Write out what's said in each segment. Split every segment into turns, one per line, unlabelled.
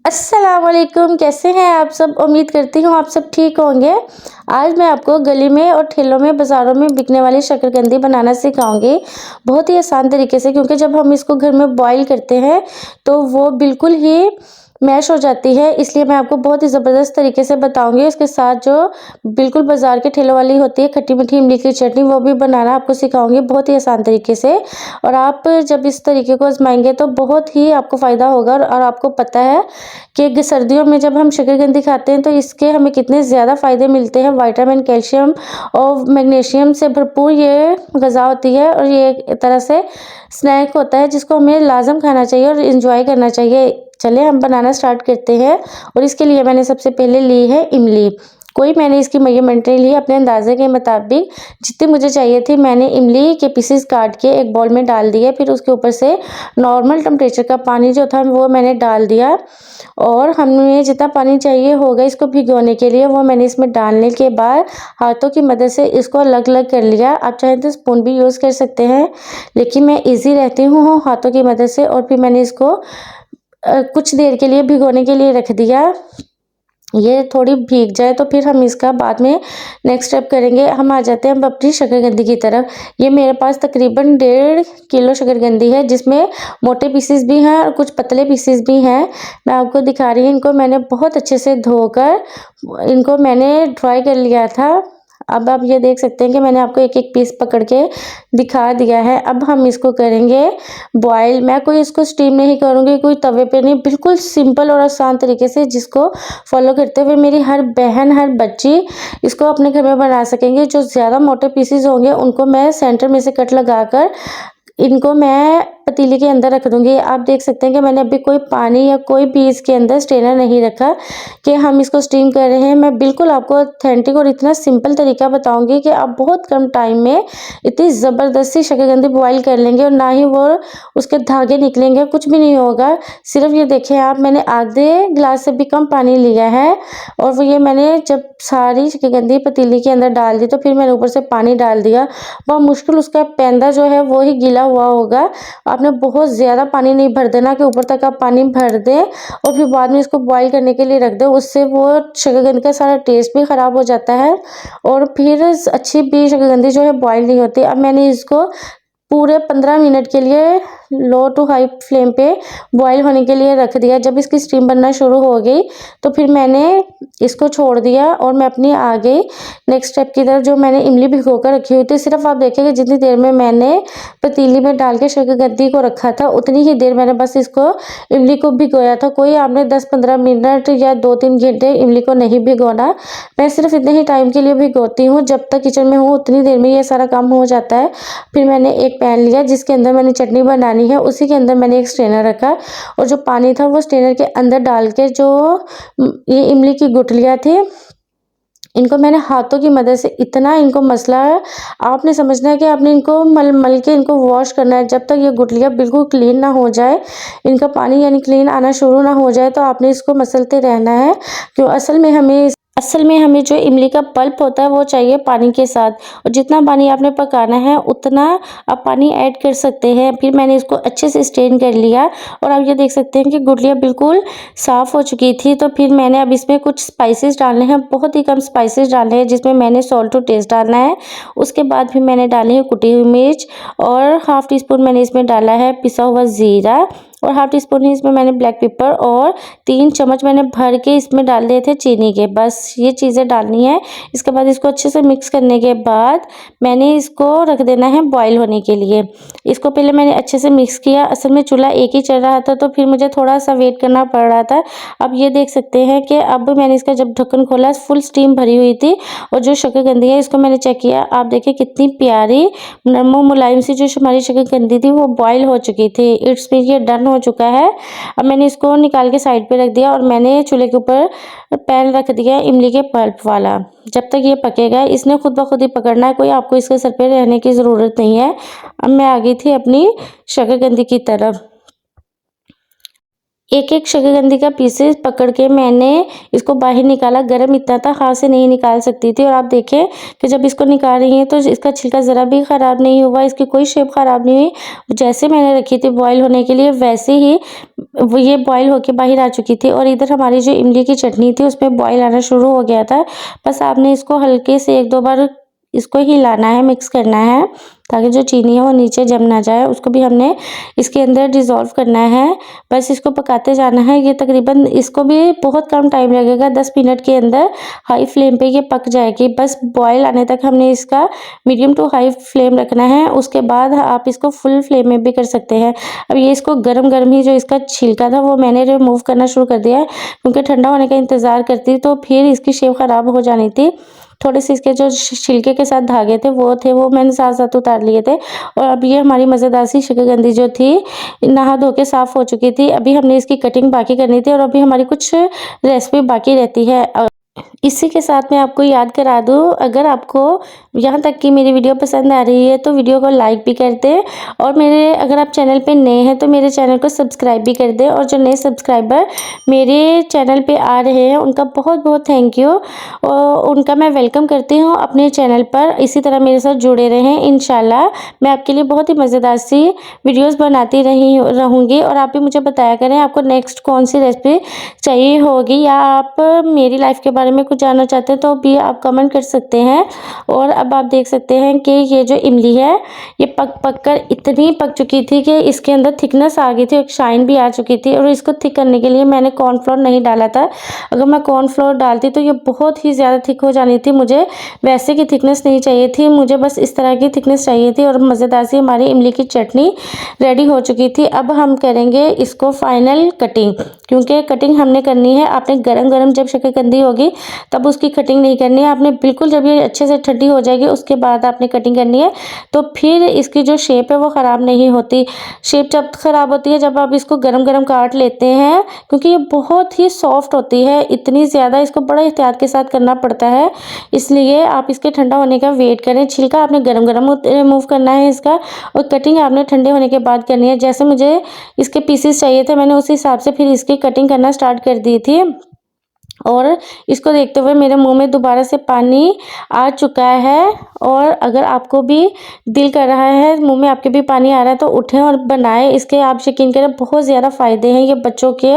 अस्सलामुअलैकुम, कैसे हैं आप सब। उम्मीद करती हूँ आप सब ठीक होंगे। आज मैं आपको गली में और ठेलों में बाज़ारों में बिकने वाली शकरकंदी बनाना सिखाऊंगी बहुत ही आसान तरीके से, क्योंकि जब हम इसको घर में बॉईल करते हैं तो वो बिल्कुल ही मैश हो जाती है। इसलिए मैं आपको बहुत ही ज़बरदस्त तरीके से बताऊंगी। इसके साथ जो बिल्कुल बाज़ार के ठेलों वाली होती है खट्टी मीठी इमली की चटनी, वो भी बनाना आपको सिखाऊंगी बहुत ही आसान तरीके से। और आप जब इस तरीके को आजमाएंगे तो बहुत ही आपको फ़ायदा होगा। और आपको पता है कि सर्दियों में जब हम शकरकंदी खाते हैं तो इसके हमें कितने ज़्यादा फ़ायदे मिलते हैं। विटामिन, कैल्शियम और मैग्नीशियम से भरपूर ये ग़िज़ा होती है और ये एक तरह से स्नैक होता है जिसको हमें लाजम खाना चाहिए और इन्जॉय करना चाहिए। चलिए हम बनाना स्टार्ट करते हैं। और इसके लिए मैंने सबसे पहले ली है इमली। कोई मैंने इसकी मेजरमेंट नहीं ली, अपने अंदाजे के मुताबिक जितनी मुझे चाहिए थी मैंने इमली के पीसेस काट के एक बाउल में डाल दिए। फिर उसके ऊपर से नॉर्मल टेम्परेचर का पानी जो था वो मैंने डाल दिया। और हमें जितना पानी चाहिए होगा इसको भिगोने के लिए वो मैंने इसमें डालने के बाद हाथों की मदद से इसको अलग अलग कर लिया। आप चाहें तो स्पून भी यूज़ कर सकते हैं, लेकिन मैं इजी रहती हूँ हाथों की मदद से। और फिर मैंने इसको कुछ देर के लिए भिगोने के लिए रख दिया। ये थोड़ी भीग जाए तो फिर हम इसका बाद में नेक्स्ट स्टेप करेंगे। हम आ जाते हैं अब अपनी शकरकंदी की तरफ। ये मेरे पास तकरीबन 1.5 किलो शकरकंदी है, जिसमें मोटे पीसेस भी हैं और कुछ पतले पीसेस भी हैं। मैं आपको दिखा रही हूँ। इनको मैंने बहुत अच्छे से धोकर इनको मैंने ड्राई कर लिया था। अब आप ये देख सकते हैं कि मैंने आपको एक एक पीस पकड़ के दिखा दिया है। अब हम इसको करेंगे बॉयल। मैं कोई इसको स्टीम नहीं करूँगी, कोई तवे पे नहीं, बिल्कुल सिंपल और आसान तरीके से जिसको फॉलो करते हुए मेरी हर बहन हर बच्ची इसको अपने घर में बना सकेंगे। जो ज़्यादा मोटे पीसेस होंगे उनको मैं सेंटर में से कट लगाकर इनको मैं पतीले के अंदर रख दूंगी। आप देख सकते हैं कि मैंने अभी कोई पानी या कोई भी इसके अंदर स्ट्रेनर नहीं रखा कि हम इसको स्टीम कर रहे हैं। मैं बिल्कुल आपको ऑथेंटिक और इतना सिंपल तरीका बताऊंगी कि आप बहुत कम टाइम में इतनी ज़बरदस्ती शकरकंदी बॉईल कर लेंगे और ना ही वो उसके धागे निकलेंगे, कुछ भी नहीं होगा। सिर्फ ये देखें आप, मैंने आधे गिलास से भी कम पानी लिया है। और वो ये मैंने जब सारी शकरकंदी पतीली के अंदर डाल दी तो फिर मैंने ऊपर से पानी डाल दिया। बहुत मुश्किल उसका पेंदा जो है वो ही गीला हुआ होगा। आपने बहुत ज़्यादा पानी नहीं भर देना कि ऊपर तक आप पानी भर दें और फिर बाद में इसको बॉईल करने के लिए रख दें। उससे वो शकरकंदी का सारा टेस्ट भी ख़राब हो जाता है और फिर अच्छी भी शकरकंदी जो है बॉईल नहीं होती। अब मैंने इसको पूरे 15 मिनट के लिए लो टू हाई फ्लेम पे बॉईल होने के लिए रख दिया। जब इसकी स्टीम बनना शुरू हो गई तो फिर मैंने इसको छोड़ दिया और मैं अपनी आ गई नेक्स्ट स्टेप की तरफ। जो मैंने इमली भिगो कर रखी हुई थी, सिर्फ आप देखेंगे जितनी देर में मैंने पतीली में डाल के शकरकंदी को रखा था उतनी ही देर मैंने बस इसको इमली को भिगोया था। कोई आपने 10-15 मिनट या 2-3 घंटे इमली को नहीं भिगोना। मैं सिर्फ इतने ही टाइम के लिए भिगोती हूँ, जब तक किचन में हूँ उतनी देर में ये सारा काम हो जाता है। फिर मैंने एक पैन लिया जिसके अंदर मैंने चटनी बनानी है, उसी के अंदर मैंने एक स्ट्रेनर रखा और जो पानी था वो स्ट्रेनर के अंदर डाल के जो ये इमली की गुठलियाँ थी इनको मैंने हाथों की मदद से इतना इनको मसला है। आपने समझना है कि आपने इनको मल मल के इनको वॉश करना है। जब तक ये गुठलियाँ बिल्कुल क्लीन ना हो जाए, इनका पानी यानी क्लीन आना शुरू ना हो जाए, तो आपने इसको मसलते रहना है। क्यों असल में हमें जो इमली का पल्प होता है वो चाहिए पानी के साथ। और जितना पानी आपने पकाना है उतना आप पानी ऐड कर सकते हैं। फिर मैंने इसको अच्छे से स्ट्रेन कर लिया और आप ये देख सकते हैं कि गुठलियाँ बिल्कुल साफ़ हो चुकी थी। तो फिर मैंने अब इसमें कुछ स्पाइसेस डालने हैं, बहुत ही कम स्पाइसेस डालने हैं, जिसमें मैंने सॉल्ट टू टेस्ट डालना है। उसके बाद फिर मैंने डाली है कुटी हुई मिर्च और हाफ़ टी स्पून मैंने इसमें डाला है पिसा हुआ ज़ीरा और हाफ़ टी स्पून ही इसमें मैंने ब्लैक पेपर और 3 चम्मच मैंने भर के इसमें डाल दिए थे चीनी के। बस ये चीज़ें डालनी है। इसके बाद इसको अच्छे से मिक्स करने के बाद मैंने इसको रख देना है बॉईल होने के लिए। इसको पहले मैंने अच्छे से मिक्स किया। असल में चूल्हा एक ही चल रहा था तो फिर मुझे थोड़ा सा वेट करना पड़ रहा था। अब ये देख सकते हैं कि अब मैंने इसका जब ढक्कन खोला फुल स्टीम भरी हुई थी और जो शकरकंदी है इसको मैंने चेक किया। आप देखिए कितनी प्यारी नरम मुलायम सी जो हमारी शकरकंदी थी वो बॉईल हो चुकी थी। इट्स मीन ये डन हो चुका है। अब मैंने इसको निकाल के साइड पे रख दिया और मैंने चूल्हे के ऊपर पैन रख दिया इमली के पल्प वाला। जब तक ये पकेगा इसने खुद ब खुद ही पकड़ना है, कोई आपको इसके सर पे रहने की ज़रूरत नहीं है। अब मैं आ गई थी अपनी शकरकंदी की तरफ। एक एक शकरकंदी का पीसेस पकड़ के मैंने इसको बाहर निकाला। गरम इतना था, हाथ से नहीं निकाल सकती थी। और आप देखें कि जब इसको निकाल रही हैं तो इसका छिलका ज़रा भी ख़राब नहीं हुआ, इसकी कोई शेप ख़राब नहीं हुई। जैसे मैंने रखी थी बॉईल होने के लिए वैसे ही वो ये बॉईल होके बाहर आ चुकी थी। और इधर हमारी जो इमली की चटनी थी उसमें बॉईल आना शुरू हो गया था। बस आपने इसको हल्के से 1-2 बार इसको हिलाना है, मिक्स करना है ताकि जो चीनी है वो नीचे जम ना जाए। उसको भी हमने इसके अंदर डिज़ोल्व करना है। बस इसको पकाते जाना है। ये तकरीबन इसको भी बहुत कम टाइम लगेगा, 10 मिनट के अंदर हाई फ्लेम पे ये पक जाएगी। बस बॉयल आने तक हमने इसका मीडियम टू हाई फ्लेम रखना है। उसके बाद आप इसको फुल फ्लेम में भी कर सकते हैं। अब ये इसको गरम ही जो इसका छिलका था वो मैंने रिमूव करना शुरू कर दिया है, क्योंकि ठंडा होने का इंतज़ार करती तो फिर इसकी शेप ख़राब हो जानी थी। थोड़े से इसके जो छिलके के साथ धागे थे वो मैंने साथ साथ उतार लिए थे। और अब ये हमारी मज़ेदार सी शकरकंदी जो थी नहा धो के साफ़ हो चुकी थी। अभी हमने इसकी कटिंग बाकी करनी थी और अभी हमारी कुछ रेसिपी बाकी रहती है। इसी के साथ मैं आपको याद करा दूँ, अगर आपको यहाँ तक की मेरी वीडियो पसंद आ रही है तो वीडियो को लाइक भी कर दें। और अगर आप चैनल पे नए हैं तो मेरे चैनल को सब्सक्राइब भी कर दें। और जो नए सब्सक्राइबर मेरे चैनल पे आ रहे हैं उनका बहुत बहुत थैंक यू, और उनका मैं वेलकम करती हूँ अपने चैनल पर। इसी तरह मेरे साथ जुड़े रहें। इंशाल्लाह मैं आपके लिए बहुत ही मज़ेदार सी वीडियोज़ बनाती रहूँगी। और आप भी मुझे बताया करें आपको नेक्स्ट कौन सी रेसिपी चाहिए होगी, या आप मेरी लाइफ के बारे में कुछ जानना चाहते हैं तो भी आप कमेंट कर सकते हैं। और अब आप देख सकते हैं कि ये जो इमली है ये पक कर इतनी पक चुकी थी कि इसके अंदर थिकनेस आ गई थी, एक शाइन भी आ चुकी थी। और इसको थिक करने के लिए मैंने कॉर्नफ्लोर नहीं डाला था। अगर मैं कॉर्नफ्लोर डालती तो ये बहुत ही ज़्यादा थिक हो जानी थी। मुझे वैसे की थिकनेस नहीं चाहिए थी, मुझे बस इस तरह की थिकनेस चाहिए थी। और मज़ेदार सी हमारी इमली की चटनी रेडी हो चुकी थी। अब हम करेंगे इसको फाइनल कटिंग, क्योंकि कटिंग हमने करनी है। आपने गरम जब शकरकंदी होगी तब उसकी कटिंग नहीं करनी है। आपने बिल्कुल जब ये अच्छे से ठंडी हो जाएगी उसके बाद आपने कटिंग करनी है, तो फिर इसकी जो शेप है वो ख़राब नहीं होती। शेप जब ख़राब होती है जब आप इसको गरम काट लेते हैं, क्योंकि ये बहुत ही सॉफ्ट होती है। इतनी ज़्यादा इसको बड़ा एहतियात के साथ करना पड़ता है, इसलिए आप इसके ठंडा होने का वेट करें। छिलका आपने गरम रिमूव करना है इसका, और कटिंग आपने ठंडे होने के बाद करनी है। जैसे मुझे इसके पीसेस चाहिए थे मैंने उस हिसाब से फिर इसकी कटिंग करना स्टार्ट कर दी थी। और इसको देखते हुए मेरे मुंह में दोबारा से पानी आ चुका है। और अगर आपको भी दिल कर रहा है, मुंह में आपके भी पानी आ रहा है, तो उठें और बनाएं। इसके आप यकीन करें बहुत ज़्यादा फ़ायदे हैं ये बच्चों के।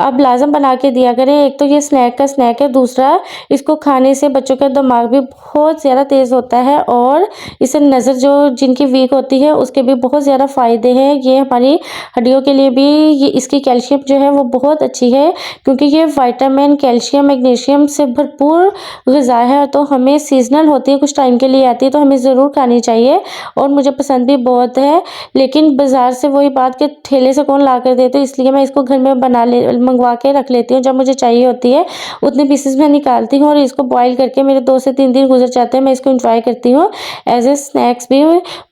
आप लाजम बना के दिया करें। एक तो ये स्नैक का स्नैक है, दूसरा इसको खाने से बच्चों का दिमाग भी बहुत ज़्यादा तेज़ होता है। और इससे नज़र जो जिनकी वीक होती है उसके भी बहुत ज़्यादा फ़ायदे हैं। ये हमारी हड्डियों के लिए भी इसकी कैल्शियम जो है वो बहुत अच्छी है, क्योंकि ये विटामिन कैल्शियम मैग्नीशियम से भरपूर ग़िज़ा है। तो हमें सीजनल होती है, कुछ टाइम के लिए आती है, तो हमें ज़रूर खानी चाहिए। और मुझे पसंद भी बहुत है। लेकिन बाज़ार से वही बात कि ठेले से कौन ला कर देते, इसलिए मैं इसको घर में मंगवा के रख लेती हूँ। जब मुझे चाहिए होती है उतने पीसेस मैं निकालती हूँ और इसको बॉईल करके मेरे 2 से 3 दिन गुजर जाते हैं। मैं इसको इंजॉय करती हूँ एज ए स्नैक्स भी,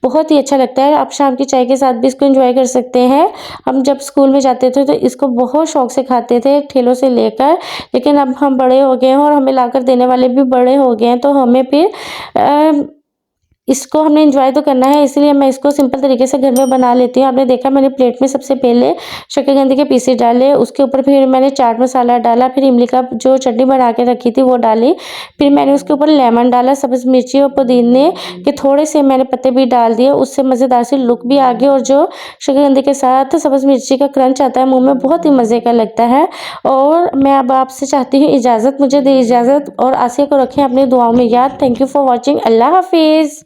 बहुत ही अच्छा लगता है। आप शाम की चाय के साथ भी इसको इंजॉय कर सकते हैं। हम जब स्कूल में जाते थे तो इसको बहुत शौक से खाते थे ठेलों से लेकर। लेकिन अब हम बड़े हो गए हैं और हमें लाकर देने वाले भी बड़े हो गए हैं, तो हमें फिर इसको हमने एंजॉय तो करना है, इसलिए मैं इसको सिंपल तरीके से घर में बना लेती हूँ। आपने देखा मैंने प्लेट में सबसे पहले शकरकंदी के पीसेस डाले, उसके ऊपर फिर मैंने चाट मसाला डाला, फिर इमली का जो चटनी बना के रखी थी वो डाली, फिर मैंने उसके ऊपर लेमन डाला, सब्ज़ मिर्ची और पुदीने के थोड़े से मैंने पत्ते भी डाल दिए। उससे मज़ेदार सी लुक भी आ गई, और जो शकरकंदी के साथ सब्ज़ मिर्ची का क्रंच आता है मुँह में, बहुत ही मज़े का लगता है। और मैं अब आपसे चाहती हूँ इजाज़त, मुझे दे इजाज़त, और आसिया को रखें अपनी दुआओं में याद। Thank you for watching. Allah हाफिज़।